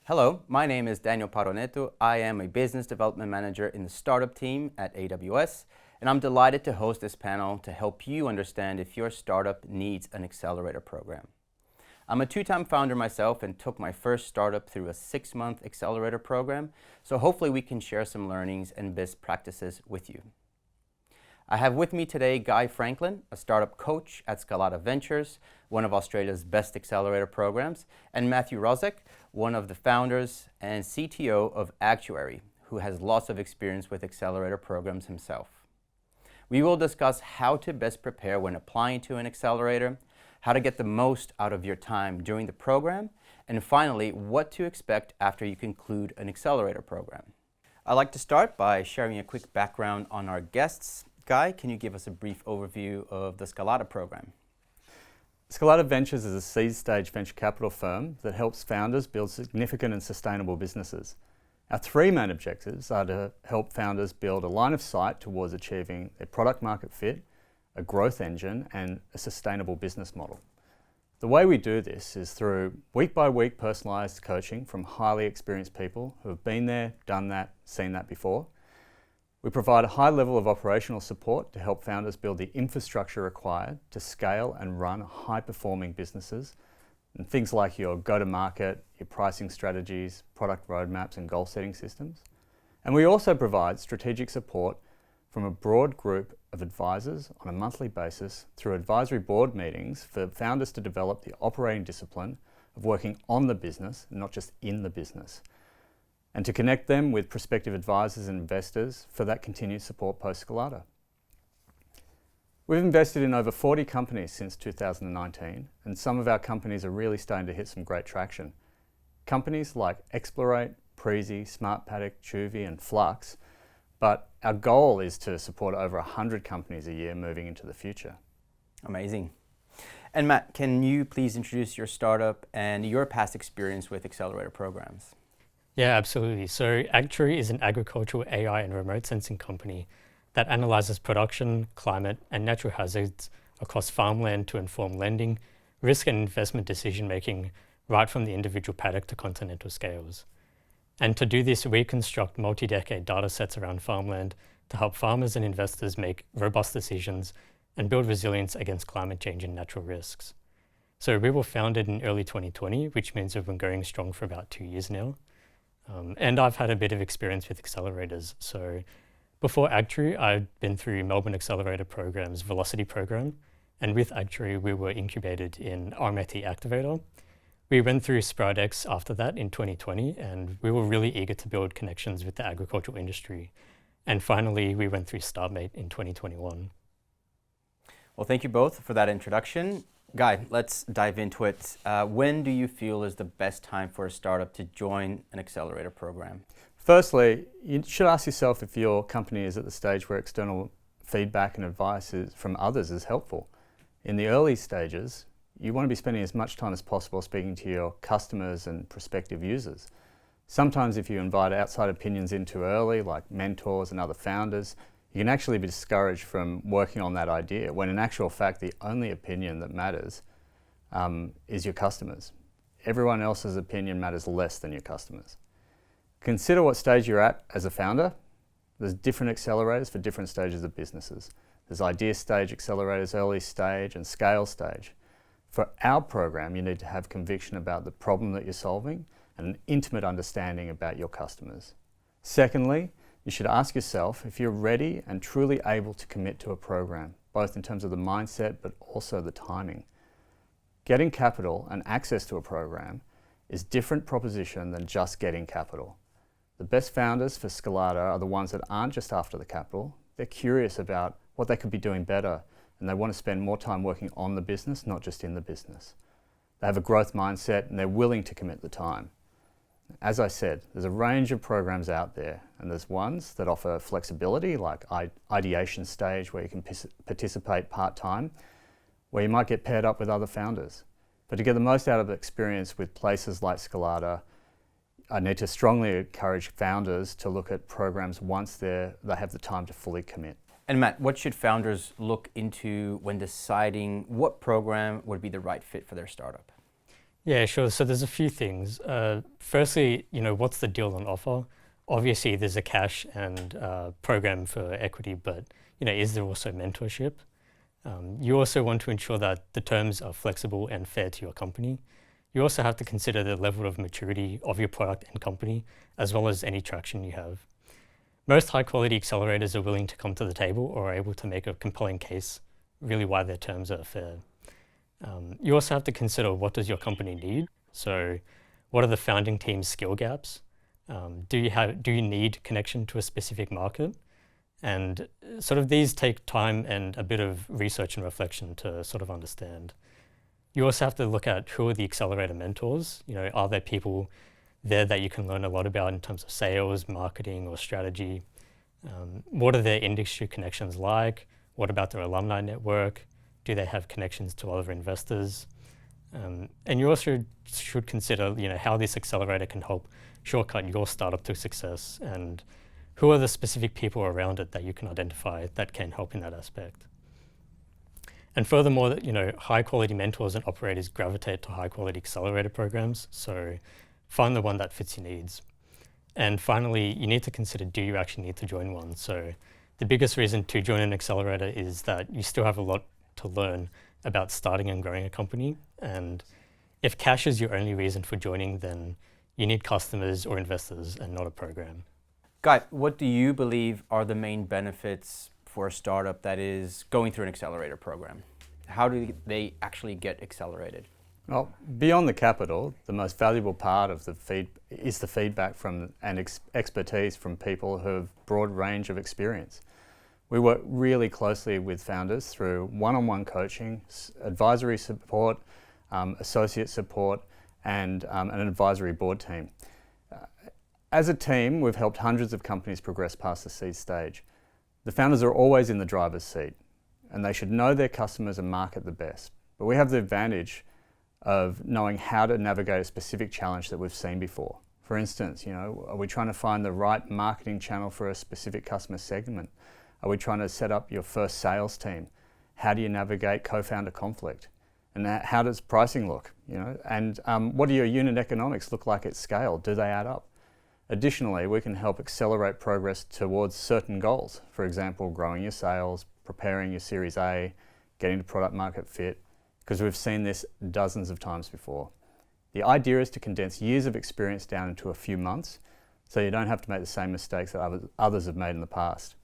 Hello, my name is Daniel Paroneto. I am a business development manager in the startup team at AWS, and I'm delighted to host this panel to help you understand if your startup needs an accelerator program. I'm a two-time founder myself and took my first startup through a 6-month accelerator program, so hopefully we can share some learnings and best practices with you. I have with me today Guy Franklin, a startup coach at Skalata Ventures, one of Australia's best accelerator programs, and Matthew Rozek, one of the founders and CTO of Actuary, who has lots of experience with accelerator programs himself. We will discuss how to best prepare when applying to an accelerator, how to get the most out of your time during the program, and finally, what to expect after you conclude an accelerator program. I'd like to start by sharing a quick background on our guests. Guy, can you give us a brief overview of the Skalata program? Skalata Ventures is a seed-stage venture capital firm that helps founders build significant and sustainable businesses. Our three main objectives are to help founders build a line of sight towards achieving a product market fit, a growth engine, and a sustainable business model. The way we do this is through week-by-week personalised coaching from highly experienced people who have been there, done that, seen that before. We provide a high level of operational support to help founders build the infrastructure required to scale and run high-performing businesses, and things like your go-to-market, your pricing strategies, product roadmaps, and goal-setting systems. And we also provide strategic support from a broad group of advisors on a monthly basis through advisory board meetings for founders to develop the operating discipline of working on the business, not just in the business, and to connect them with prospective advisors and investors for that continued support post-Skalata. We've invested in over 40 companies since 2019, and some of our companies are really starting to hit some great traction. Companies like Accelerator, Preezy, Smart Paddock, Chuvy, and Flux, but our goal is to support over 100 companies a year moving into the future. Amazing. And Matt, can you please introduce your startup and your past experience with accelerator programs? Yeah, absolutely. So Agtuary is an agricultural AI and remote sensing company that analyzes production, climate, and natural hazards across farmland to inform lending, risk and investment decision-making right from the individual paddock to continental scales. And to do this, we construct multi-decade data sets around farmland to help farmers and investors make robust decisions and build resilience against climate change and natural risks. So we were founded in early 2020, which means we've been going strong for about 2 years now. And I've had a bit of experience with accelerators. So before Actuary, I'd been through Melbourne Accelerator Program's Velocity program. And with Actuary, we were incubated in RMIT Activator. We went through SproutX after that in 2020, and we were really eager to build connections with the agricultural industry. And finally, we went through StartMate in 2021. Well, thank you both for that introduction. Guy, let's dive into it. When do you feel is the best time for a startup to join an accelerator program? Firstly, you should ask yourself if your company is at the stage where external feedback and advice from others is helpful. In the early stages, you want to be spending as much time as possible speaking to your customers and prospective users. Sometimes if you invite outside opinions in too early, like mentors and other founders, you can actually be discouraged from working on that idea, when in actual fact the only opinion that matters is your customers. Everyone else's opinion matters less than your customers. Consider what stage you're at as a founder. There's different accelerators for different stages of businesses. There's idea stage accelerators, early stage, and scale stage. For our program, you need to have conviction about the problem that you're solving and an intimate understanding about your customers. Secondly, you should ask yourself if you're ready and truly able to commit to a program, both in terms of the mindset but also the timing. Getting capital and access to a program is a different proposition than just getting capital. The best founders for Scalata are the ones that aren't just after the capital. They're curious about what they could be doing better, and they want to spend more time working on the business, not just in the business. They have a growth mindset and they're willing to commit the time. As I said, there's a range of programs out there, and there's ones that offer flexibility, like ideation stage, where you can participate part-time, where you might get paired up with other founders. But to get the most out of the experience with places like Scalata, I need to strongly encourage founders to look at programs once they have the time to fully commit. And Matt, what should founders look into when deciding what program would be the right fit for their startup? Yeah, sure. So there's a few things. Firstly, what's the deal on offer? Obviously, there's a cash and program for equity, but is there also mentorship? You also want to ensure that the terms are flexible and fair to your company. You also have to consider the level of maturity of your product and company, as well as any traction you have. Most high-quality accelerators are willing to come to the table or are able to make a compelling case, really why their terms are fair. You also have to consider, what does your company need? So what are the founding team's skill gaps? Do you need connection to a specific market? And sort of these take time and a bit of research and reflection to sort of understand. You also have to look at, who are the accelerator mentors? Are there people there that you can learn a lot about in terms of sales, marketing, or strategy? What are their industry connections like? What about their alumni network? Do they have connections to other investors? And you also should consider, how this accelerator can help shortcut your startup to success, and who are the specific people around it that you can identify that can help in that aspect. And furthermore, high quality mentors and operators gravitate to high quality accelerator programs. So find the one that fits your needs. And finally, you need to consider, do you actually need to join one? So the biggest reason to join an accelerator is that you still have a lot to learn about starting and growing a company. And if cash is your only reason for joining, then you need customers or investors and not a program. Guy, what do you believe are the main benefits for a startup that is going through an accelerator program? How do they actually get accelerated? Well, beyond the capital, the most valuable part of the feedback from and expertise from people who have broad range of experience. We work really closely with founders through one-on-one coaching, advisory support, associate support, and an advisory board team. As a team, we've helped hundreds of companies progress past the seed stage. The founders are always in the driver's seat, and they should know their customers and market the best. But we have the advantage of knowing how to navigate a specific challenge that we've seen before. For instance, are we trying to find the right marketing channel for a specific customer segment? Are we trying to set up your first sales team? How do you navigate co-founder conflict? And how does pricing look? And what do your unit economics look like at scale? Do they add up? Additionally, we can help accelerate progress towards certain goals. For example, growing your sales, preparing your Series A, getting to product market fit, because we've seen this dozens of times before. The idea is to condense years of experience down into a few months, so you don't have to make the same mistakes that others have made in the past.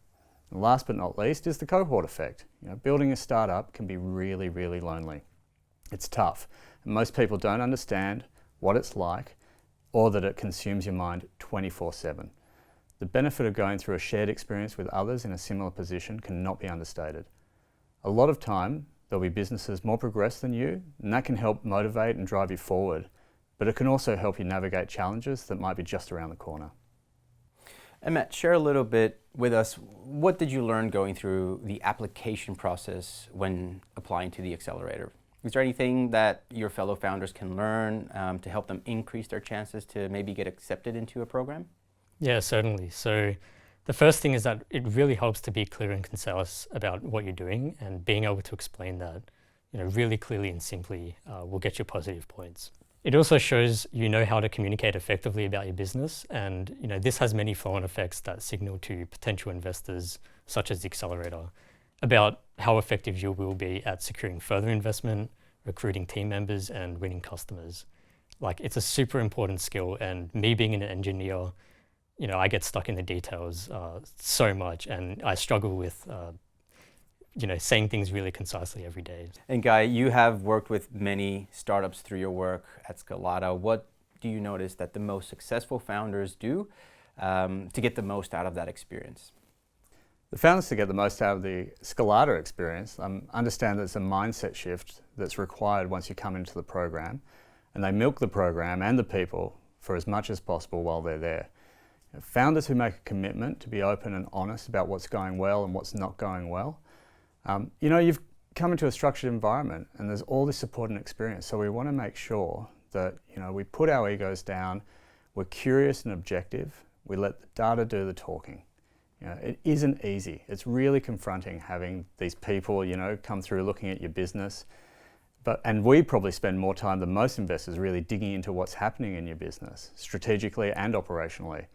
And last but not least is the cohort effect. Building a startup can be really, really lonely. It's tough, and most people don't understand what it's like, or that it consumes your mind 24/7. The benefit of going through a shared experience with others in a similar position cannot be understated. A lot of time, there'll be businesses more progressed than you, and that can help motivate and drive you forward, but it can also help you navigate challenges that might be just around the corner. And Matt, share a little bit with us, what did you learn going through the application process when applying to the accelerator? Is there anything that your fellow founders can learn to help them increase their chances to maybe get accepted into a program? Yeah, certainly. So the first thing is that it really helps to be clear and concise about what you're doing, and being able to explain that really clearly and simply will get you positive points. It also shows you know how to communicate effectively about your business, and this has many flow-on effects that signal to potential investors, such as the accelerator, about how effective you will be at securing further investment, recruiting team members, and winning customers. It's a super important skill, and me being an engineer, I get stuck in the details so much, and I struggle with saying things really concisely every day. And Guy, you have worked with many startups through your work at Skalata. What do you notice that the most successful founders do to get the most out of that experience? The founders, to get the most out of the Scalata experience, understand that it's a mindset shift that's required once you come into the program, and they milk the program and the people for as much as possible while they're there. Founders who make a commitment to be open and honest about what's going well and what's not going well. You've come into a structured environment and there's all this support and experience, so we want to make sure that we put our egos down, we're curious and objective, we let the data do the talking. It isn't easy. It's really confronting having these people, come through looking at your business. And we probably spend more time than most investors really digging into what's happening in your business, strategically and operationally,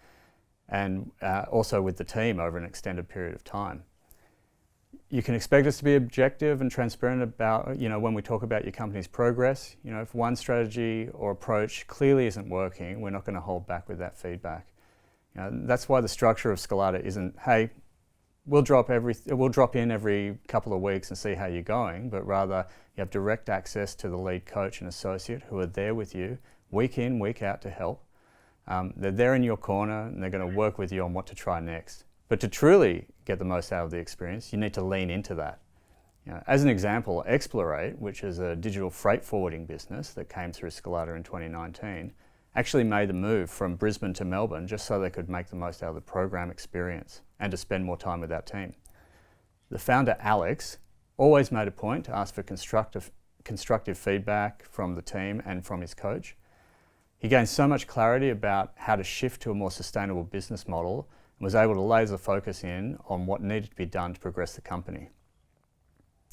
and also with the team over an extended period of time. You can expect us to be objective and transparent about, when we talk about your company's progress. If one strategy or approach clearly isn't working, we're not going to hold back with that feedback. That's why the structure of Scalata isn't, hey, we'll drop in every couple of weeks and see how you're going, but rather you have direct access to the lead coach and associate who are there with you week in, week out to help. They're there in your corner and they're going to work with you on what to try next. But to truly get the most out of the experience, you need to lean into that. As an example, Accelerator, which is a digital freight forwarding business that came through Scalata in 2019, actually made the move from Brisbane to Melbourne just so they could make the most out of the program experience and to spend more time with our team. The founder, Alex, always made a point to ask for constructive feedback from the team and from his coach. He gained so much clarity about how to shift to a more sustainable business model and was able to laser focus in on what needed to be done to progress the company.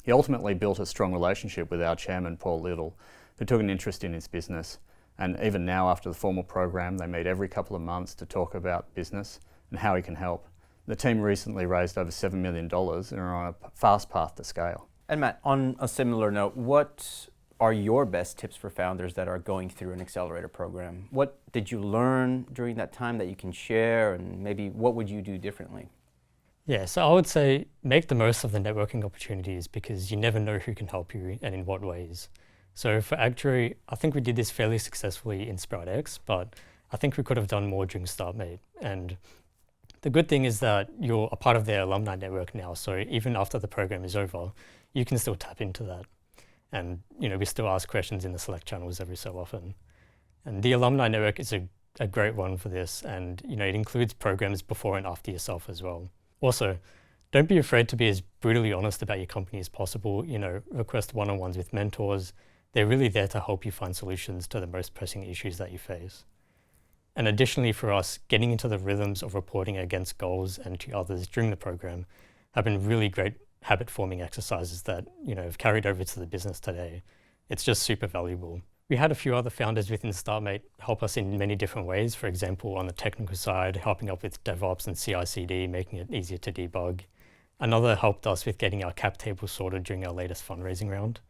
He ultimately built a strong relationship with our chairman, Paul Little, who took an interest in his business. And even now, after the formal program, they meet every couple of months to talk about business and how he can help. The team recently raised over $7 million and are on a fast path to scale. And Matt, on a similar note, what are your best tips for founders that are going through an accelerator program? What did you learn during that time that you can share, and maybe what would you do differently? Yeah, so I would say make the most of the networking opportunities because you never know who can help you and in what ways. So for Actuary, I think we did this fairly successfully in SproutX, but I think we could have done more during StartMate. And the good thing is that you're a part of their alumni network now, so even after the program is over, you can still tap into that. And we still ask questions in the Slack channels every so often. And the alumni network is a great one for this, and it includes programs before and after yourself as well. Also, don't be afraid to be as brutally honest about your company as possible. Request one-on-ones with mentors. They're really there to help you find solutions to the most pressing issues that you face. And additionally for us, getting into the rhythms of reporting against goals and to others during the program have been really great habit-forming exercises that have carried over to the business today. It's just super valuable. We had a few other founders within StartMate help us in many different ways. For example, on the technical side, helping up with DevOps and CI/CD, making it easier to debug. Another helped us with getting our cap table sorted during our latest fundraising round.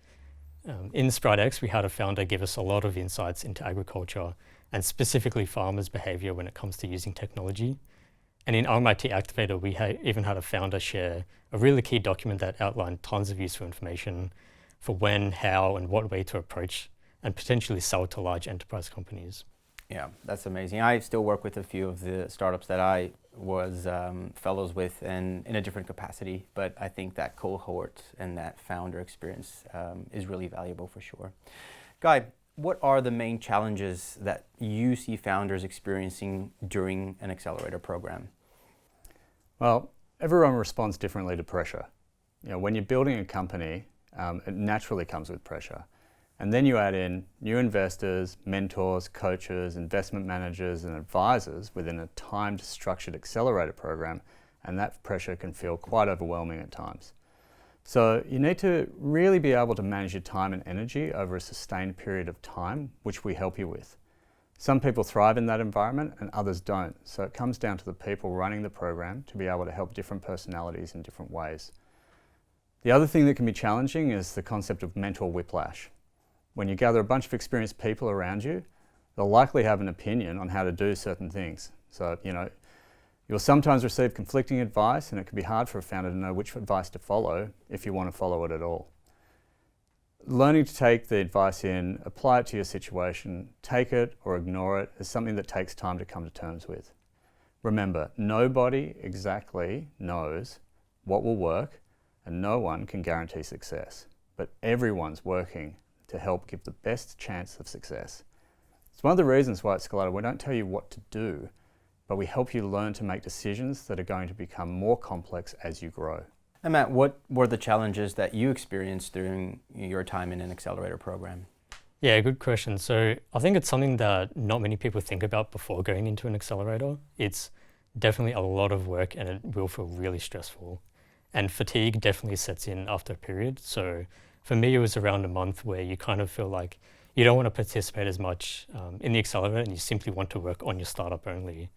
In SproutX, we had a founder give us a lot of insights into agriculture and specifically farmers' behavior when it comes to using technology. And in RMIT Activator, we even had a founder share a really key document that outlined tons of useful information for when, how, and what way to approach and potentially sell to large enterprise companies. Yeah, that's amazing. I still work with a few of the startups that I was fellows with, and in a different capacity, but I think that cohort and that founder experience is really valuable for sure. Guy, what are the main challenges that you see founders experiencing during an accelerator program? Well, everyone responds differently to pressure. When you're building a company, it naturally comes with pressure. And then you add in new investors, mentors, coaches, investment managers, and advisors within a timed, structured accelerator program, and that pressure can feel quite overwhelming at times. So you need to really be able to manage your time and energy over a sustained period of time, which we help you with. Some people thrive in that environment and others don't, so it comes down to the people running the program to be able to help different personalities in different ways. The other thing that can be challenging is the concept of mentor whiplash. When you gather a bunch of experienced people around you, they'll likely have an opinion on how to do certain things. So, you'll sometimes receive conflicting advice, and it can be hard for a founder to know which advice to follow if you want to follow it at all. Learning to take the advice in, apply it to your situation, take it or ignore it is something that takes time to come to terms with. Remember, nobody exactly knows what will work, and no one can guarantee success, but everyone's working to help give the best chance of success. It's one of the reasons why at Scalata we don't tell you what to do, but we help you learn to make decisions that are going to become more complex as you grow. And Matt, what were the challenges that you experienced during your time in an accelerator program? Yeah, good question. So I think it's something that not many people think about before going into an accelerator. It's definitely a lot of work and it will feel really stressful. And fatigue definitely sets in after a period. So for me, it was around a month where you kind of feel like you don't want to participate as much in the accelerator and you simply want to work on your startup only.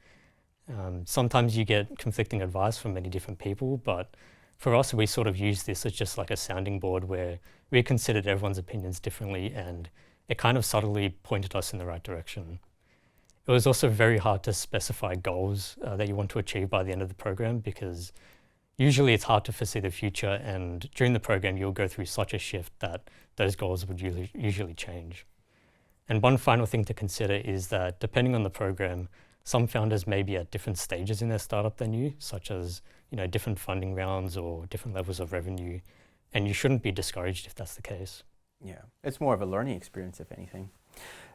Sometimes you get conflicting advice from many different people, but for us, we sort of use this as just like a sounding board where we considered everyone's opinions differently and it kind of subtly pointed us in the right direction. It was also very hard to specify goals that you want to achieve by the end of the program because usually it's hard to foresee the future, and during the program you'll go through such a shift that those goals would usually change. And one final thing to consider is that depending on the program, some founders may be at different stages in their startup than you, such as different funding rounds or different levels of revenue, and you shouldn't be discouraged if that's the case. Yeah, it's more of a learning experience, if anything.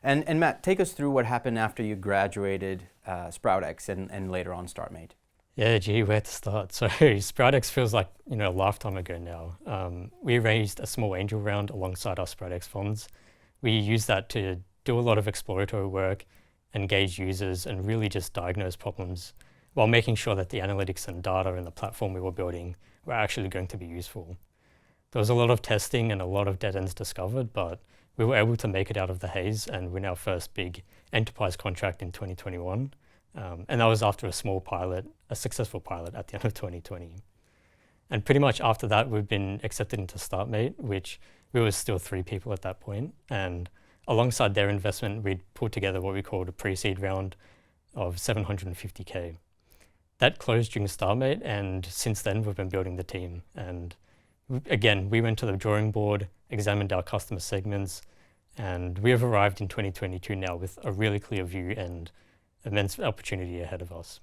And Matt, take us through what happened after you graduated SproutX and later on StartMate. Yeah, gee, where to start? So SproutX feels like a lifetime ago now. We raised a small angel round alongside our SproutX funds. We used that to do a lot of exploratory work, engage users, and really just diagnose problems while making sure that the analytics and data in the platform we were building were actually going to be useful. There was a lot of testing and a lot of dead ends discovered, but we were able to make it out of the haze and win our first big enterprise contract in 2021. And that was after a successful pilot at the end of 2020. And pretty much after that, we've been accepted into StartMate, which we were still 3 people at that point. And alongside their investment, we'd put together what we called a pre-seed round of $750K. That closed during StartMate, and since then we've been building the team. And again, we went to the drawing board, examined our customer segments, and we have arrived in 2022 now with a really clear view and immense opportunity ahead of us.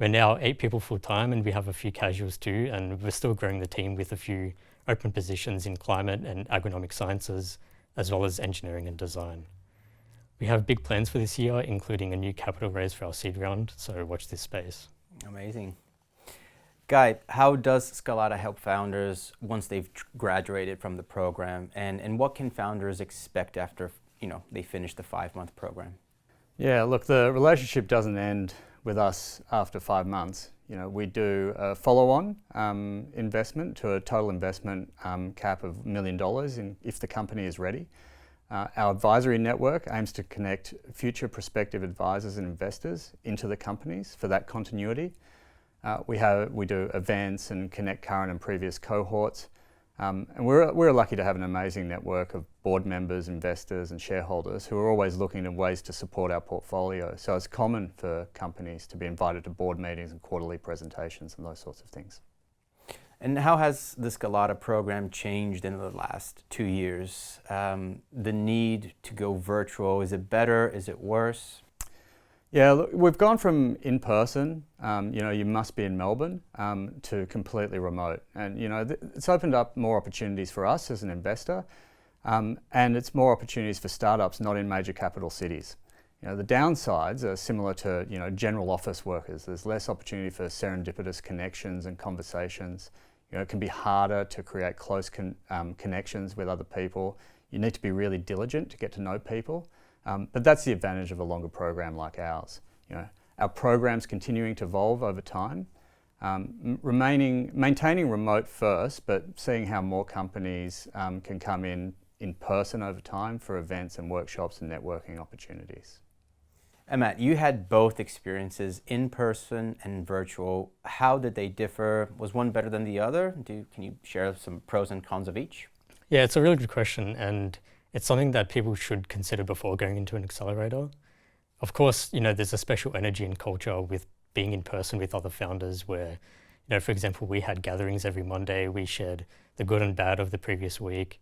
We're now 8 people full-time, and we have a few casuals too, and we're still growing the team with a few open positions in climate and agronomic sciences, as well as engineering and design. We have big plans for this year, including a new capital raise for our seed round, so watch this space. Amazing. Guy, how does Scalata help founders once they've graduated from the program, and what can founders expect after they finish the 5-month program? Yeah, look, the relationship doesn't end with us after 5 months. We do a follow-on investment to a total investment cap of $1 million if the company is ready. Our advisory network aims to connect future prospective advisors and investors into the companies for that continuity. We do events and connect current and previous cohorts. And we're lucky to have an amazing network of board members, investors and shareholders who are always looking at ways to support our portfolio. So it's common for companies to be invited to board meetings and quarterly presentations and those sorts of things. And how has the Skalata program changed in the last 2 years? The need to go virtual, is it better? Is it worse? Yeah, look, we've gone from in-person, you must be in Melbourne, to completely remote. And it's opened up more opportunities for us as an investor, and it's more opportunities for startups not in major capital cities. The downsides are similar to general office workers. There's less opportunity for serendipitous connections and conversations. It can be harder to create close connections with other people. You need to be really diligent to get to know people. But that's the advantage of a longer program like ours. Our program's continuing to evolve over time, maintaining remote first, but seeing how more companies can come in person over time for events and workshops and networking opportunities. And Matt, you had both experiences, in person and virtual. How did they differ? Was one better than the other? Can you share some pros and cons of each? Yeah, it's a really good question, and it's something that people should consider before going into an accelerator. Of course, there's a special energy and culture with being in person with other founders where, for example, we had gatherings every Monday. We shared the good and bad of the previous week.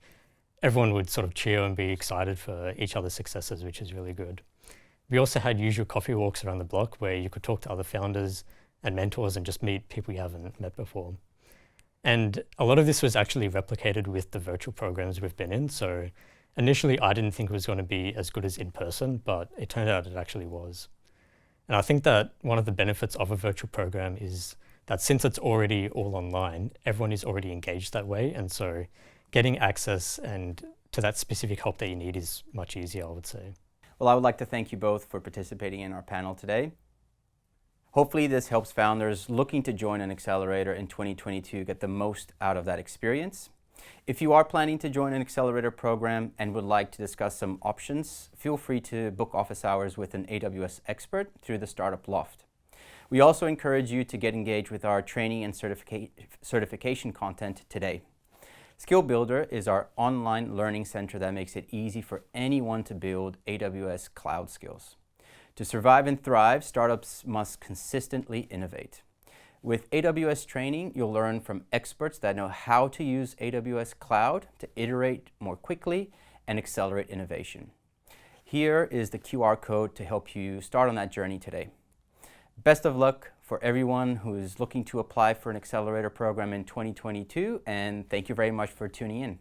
Everyone would sort of cheer and be excited for each other's successes, which is really good. We also had usual coffee walks around the block where you could talk to other founders and mentors and just meet people you haven't met before. And a lot of this was actually replicated with the virtual programs we've been in. So initially, I didn't think it was going to be as good as in person, but it turned out it actually was. And I think that one of the benefits of a virtual program is that since it's already all online, everyone is already engaged that way. And so getting access and to that specific help that you need is much easier, I would say. Well, I would like to thank you both for participating in our panel today. Hopefully this helps founders looking to join an accelerator in 2022 get the most out of that experience. If you are planning to join an accelerator program and would like to discuss some options, feel free to book office hours with an AWS expert through the Startup Loft. We also encourage you to get engaged with our training and certification content today. Skill Builder is our online learning center that makes it easy for anyone to build AWS cloud skills. To survive and thrive, startups must consistently innovate. With AWS training, you'll learn from experts that know how to use AWS Cloud to iterate more quickly and accelerate innovation. Here is the QR code to help you start on that journey today. Best of luck for everyone who is looking to apply for an accelerator program in 2022, and thank you very much for tuning in.